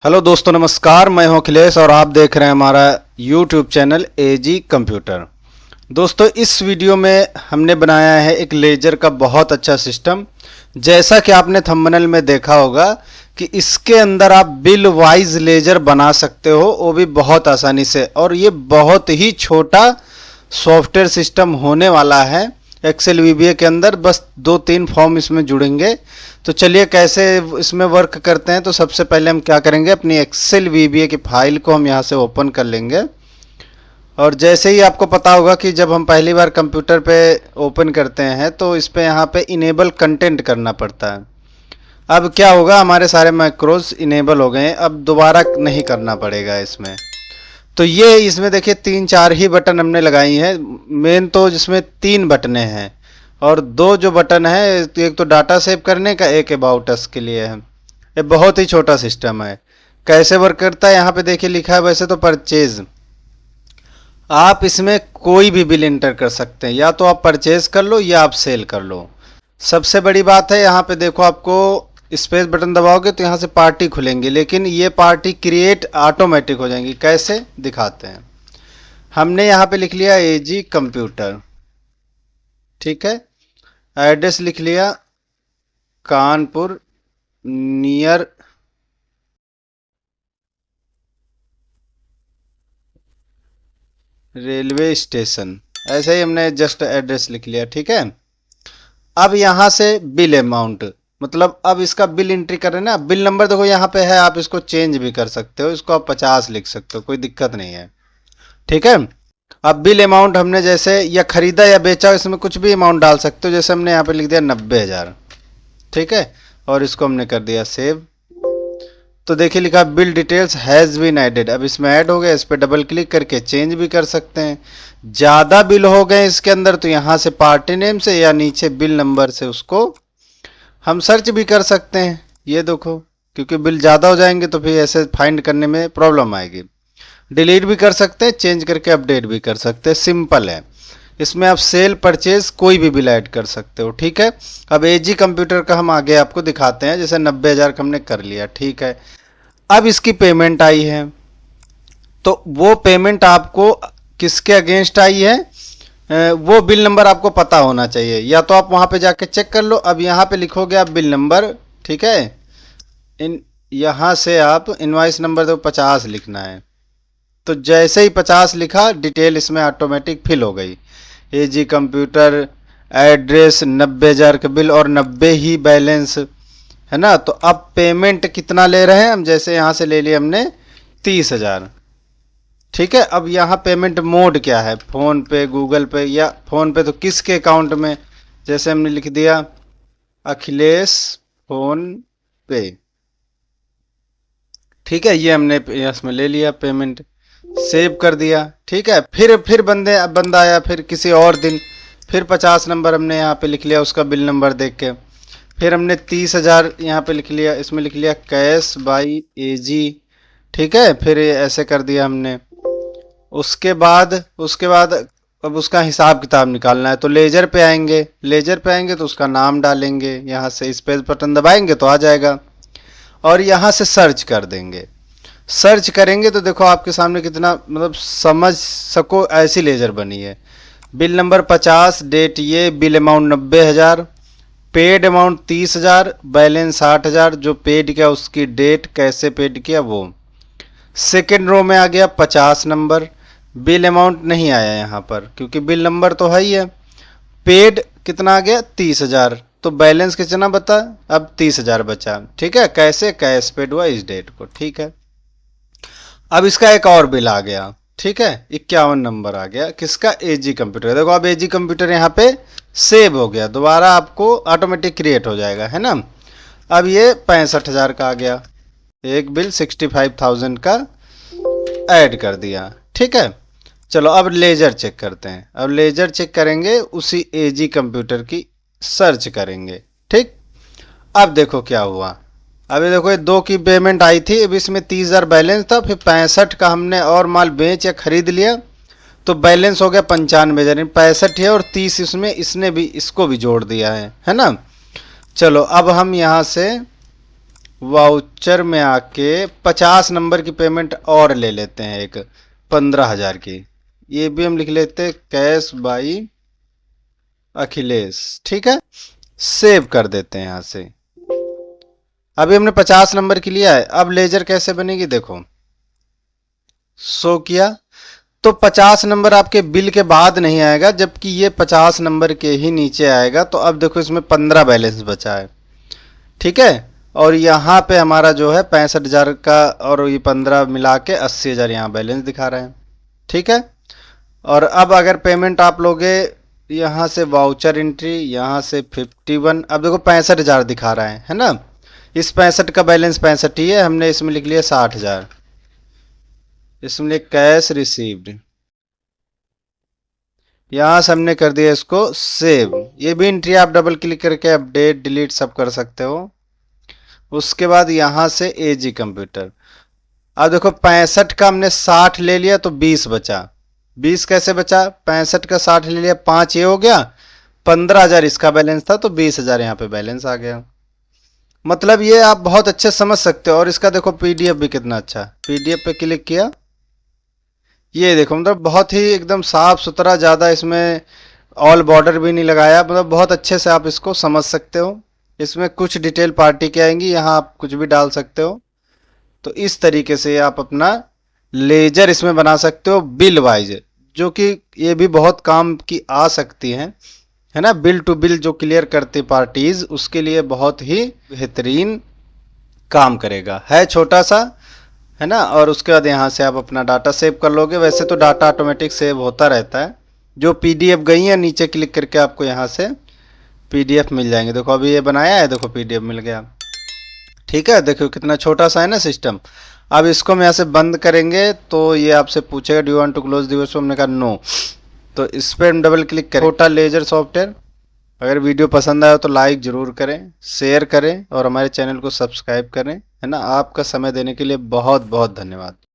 Hello दोस्तों, नमस्कार। मैं हूं अखिलेश और आप देख रहे हैं हमारा यूट्यूब चैनल एजी कंप्यूटर। दोस्तों, इस वीडियो में हमने बनाया है एक लेजर का बहुत अच्छा सिस्टम। जैसा कि आपने थंबनेल में देखा होगा कि इसके अंदर आप बिल वाइज लेजर बना सकते हो, वो भी बहुत आसानी से। और ये बहुत ही छोटा सॉफ्टवेयर सिस्टम होने वाला है। एक्सेल वीबीए के अंदर बस 2-3 फॉर्म इसमें जुड़ेंगे। तो चलिए कैसे इसमें वर्क करते हैं। तो सबसे पहले हम क्या करेंगे, अपनी एक्सेल वीबीए की फाइल को हम यहाँ से ओपन कर लेंगे। और जैसे ही आपको पता होगा कि जब हम पहली बार कंप्यूटर पे ओपन करते हैं तो इस पे यहाँ पे इनेबल कंटेंट करना पड़ता है। अब क्या होगा, हमारे सारे मैक्रोज इनेबल हो गए हैं, अब दोबारा नहीं करना पड़ेगा इसमें। तो ये इसमें देखिए 3-4 ही बटन हमने लगाई हैं। मेन तो जिसमें 3 बटने हैं और 2 जो बटन है, एक तो डाटा सेव करने का, एक अबाउट अस के लिए है। ये बहुत ही छोटा सिस्टम है। कैसे वर्क करता है यहाँ पे देखिए लिखा है। वैसे तो परचेज, आप इसमें कोई भी बिल इंटर कर सकते हैं, या तो आप परचेज कर लो या आप सेल कर लो। सबसे बड़ी बात है यहाँ पे देखो, आपको स्पेस बटन दबाओगे तो यहाँ से पार्टी खुलेंगी, लेकिन ये पार्टी क्रिएट ऑटोमेटिक हो जाएंगी। कैसे दिखाते हैं। हमने यहाँ पे लिख लिया एजी कंप्यूटर, ठीक है। एड्रेस लिख लिया कानपुर नियर रेलवे स्टेशन, ऐसे ही हमने जस्ट एड्रेस लिख लिया, ठीक है। अब यहाँ से बिल अमाउंट, मतलब अब इसका बिल एंट्री कर रहे हैं ना। बिल नंबर देखो यहाँ पे है, आप इसको चेंज भी कर सकते हो, इसको आप 50 लिख सकते हो, कोई दिक्कत नहीं है, ठीक है। अब बिल अमाउंट हमने जैसे या खरीदा या बेचा, इसमें कुछ भी अमाउंट डाल सकते हो। जैसे हमने यहाँ पे लिख दिया 90,000, ठीक है। और इसको हमने कर दिया सेव। तो देखिए लिखा bill details has been added. अब इसमें ऐड हो गया, इस पर डबल क्लिक करके चेंज भी कर सकते हैं। ज़्यादा बिल हो गए इसके अंदर तो यहाँ से पार्टी नेम से या नीचे बिल नंबर से उसको हम सर्च भी कर सकते हैं। ये देखो, क्योंकि बिल ज़्यादा हो जाएंगे तो फिर ऐसे फाइंड करने में प्रॉब्लम आएगी। डिलीट भी कर सकते हैं, चेंज करके अपडेट भी कर सकते हैं, सिंपल है। इसमें आप सेल परचेज कोई भी बिल ऐड कर सकते हो, ठीक है। अब एजी कंप्यूटर का हम आगे आपको दिखाते हैं। जैसे 90,000 का हमने कर लिया, ठीक है। अब इसकी पेमेंट आई है, तो वो पेमेंट आपको किसके अगेंस्ट आई है, वो बिल नंबर आपको पता होना चाहिए। या तो आप वहाँ पे जाके चेक कर लो। अब यहाँ पे लिखोगे आप बिल नंबर, ठीक है। यहाँ से आप इनवॉइस नंबर तो 50 लिखना है। तो जैसे ही 50 लिखा, डिटेल इसमें ऑटोमेटिक फिल हो गई। एजी कंप्यूटर, एड्रेस, 90,000 का बिल और 90 ही बैलेंस है ना। तो अब पेमेंट कितना ले रहे हैं हम, जैसे यहाँ से ले लिया हमने 30,000, ठीक है। अब यहाँ पेमेंट मोड क्या है, फ़ोन पे, गूगल पे, या फ़ोन पे तो किसके अकाउंट में। जैसे हमने लिख दिया अखिलेश फ़ोन पे, ठीक है। ये हमने इसमें ले लिया पेमेंट, सेव कर दिया, ठीक है। फिर बंदा आया, फिर किसी और दिन फिर 50 नंबर हमने यहाँ पे लिख लिया उसका बिल नंबर देख के। फिर हमने 30,000 यहाँ पे लिख लिया, इसमें लिख लिया कैश बाई एजी, ठीक है। फिर ऐसे कर दिया हमने। उसके बाद अब उसका हिसाब किताब निकालना है, तो लेजर पे आएंगे। लेजर पे आएंगे तो उसका नाम डालेंगे, यहाँ से स्पेस बटन दबाएंगे तो आ जाएगा। और यहाँ से सर्च कर देंगे। सर्च करेंगे तो देखो आपके सामने कितना, मतलब समझ सको ऐसी लेजर बनी है। बिल नंबर 50, डेट ये, bill amount 90,000, paid amount 30,000, balance 60,000। जो पेड किया उसकी डेट, कैसे पेड किया वो। सेकेंड रो में आ गया 50 नंबर। बिल अमाउंट नहीं आया यहाँ पर, क्योंकि बिल नंबर तो है ही है। पेड कितना आ गया 30,000, तो बैलेंस कितना बता, अब 30,000 बचा, ठीक है। कैसे कैश पेड हुआ इस डेट को, ठीक है। अब इसका एक और बिल आ गया, ठीक है। 51 नंबर आ गया, किसका, एजी कंप्यूटर। देखो अब एजी कंप्यूटर यहाँ पे सेव हो गया, दोबारा आपको ऑटोमेटिक क्रिएट हो जाएगा, है ना। अब ये 65,000 का आ गया, एक बिल 65,000 का ऐड कर दिया, ठीक है। चलो अब लेजर चेक करते हैं। अब लेजर चेक करेंगे, उसी एजी कंप्यूटर की सर्च करेंगे, ठीक। अब देखो क्या हुआ। अभी देखो ये 2 की पेमेंट आई थी, अब इसमें 30,000 बैलेंस था, फिर 65 का हमने और माल बेच या खरीद लिया तो बैलेंस हो गया 95,000। 65 है और 30 इसमें इसने भी इसको भी जोड़ दिया है ना। चलो अब हम यहाँ से वाउचर में आके 50 नंबर की पेमेंट और ले लेते हैं, एक 15,000 की। ये भी हम लिख लेते हैं कैश बाई अखिलेश। ठीक है, सेव कर देते हैं यहां से। अभी हमने 50 नंबर की लिया है। अब लेजर कैसे बनेगी देखो, शो किया तो 50 नंबर आपके बिल के बाद नहीं आएगा, जबकि ये 50 नंबर के ही नीचे आएगा। तो अब देखो इसमें 15 बैलेंस बचा है। ठीक है, और यहाँ पे हमारा जो है 65,000 का और ये 15 मिला के 80,000 यहाँ बैलेंस दिखा रहे हैं। ठीक है, और अब अगर पेमेंट आप लोगे यहाँ से वाउचर एंट्री, यहाँ से 51, अब देखो 65,000 दिखा रहा है ना। इस 65 का बैलेंस 65 ही है, हमने इसमें लिख लिया 60,000, इसमें कैश रिसीव्ड। यहाँ से हमने कर दिया इसको सेव। ये भी एंट्री आप डबल क्लिक करके अपडेट डिलीट सब कर सकते हो। उसके बाद यहाँ से एजी कंप्यूटर। अब देखो 65 का हमने 60 ले लिया तो 20 बचा। 20 कैसे बचा, 65 का 60 ले लिया, 5 ये हो गया, 15,000 इसका बैलेंस था तो 20,000 यहाँ पे बैलेंस आ गया। मतलब ये आप बहुत अच्छे समझ सकते हो। और इसका देखो पीडीएफ भी कितना अच्छा, पीडीएफ पे क्लिक किया, ये देखो मतलब बहुत ही एकदम साफ सुथरा, ज़्यादा इसमें ऑल बॉर्डर भी नहीं लगाया, मतलब बहुत अच्छे से आप इसको समझ सकते हो। इसमें कुछ डिटेल पार्टी की आएंगी, यहाँ आप कुछ भी डाल सकते हो। तो इस तरीके से आप अपना लेजर इसमें बना सकते हो बिल वाइज, जो कि ये भी बहुत काम की आ सकती है ना। बिल टू बिल जो क्लियर करती पार्टीज, उसके लिए बहुत ही बेहतरीन काम करेगा। है छोटा सा, है ना। और उसके बाद यहाँ से आप अपना डाटा सेव कर लोगे। वैसे तो डाटा ऑटोमेटिक सेव होता रहता है। जो पीडीएफ गई है नीचे क्लिक करके आपको यहाँ से पीडीएफ मिल जाएंगे। देखो अभी ये बनाया है, देखो पीडीएफ मिल गया। ठीक है, देखो कितना छोटा सा है ना सिस्टम। अब इसको हम यहाँ से बंद करेंगे तो ये आपसे पूछेगा do you want to close this, हमने कहा नो। तो इस पर हम डबल क्लिक करें, छोटा लेजर सॉफ्टवेयर। अगर वीडियो पसंद आया तो लाइक ज़रूर करें, शेयर करें और हमारे चैनल को सब्सक्राइब करें, है ना। आपका समय देने के लिए बहुत बहुत धन्यवाद।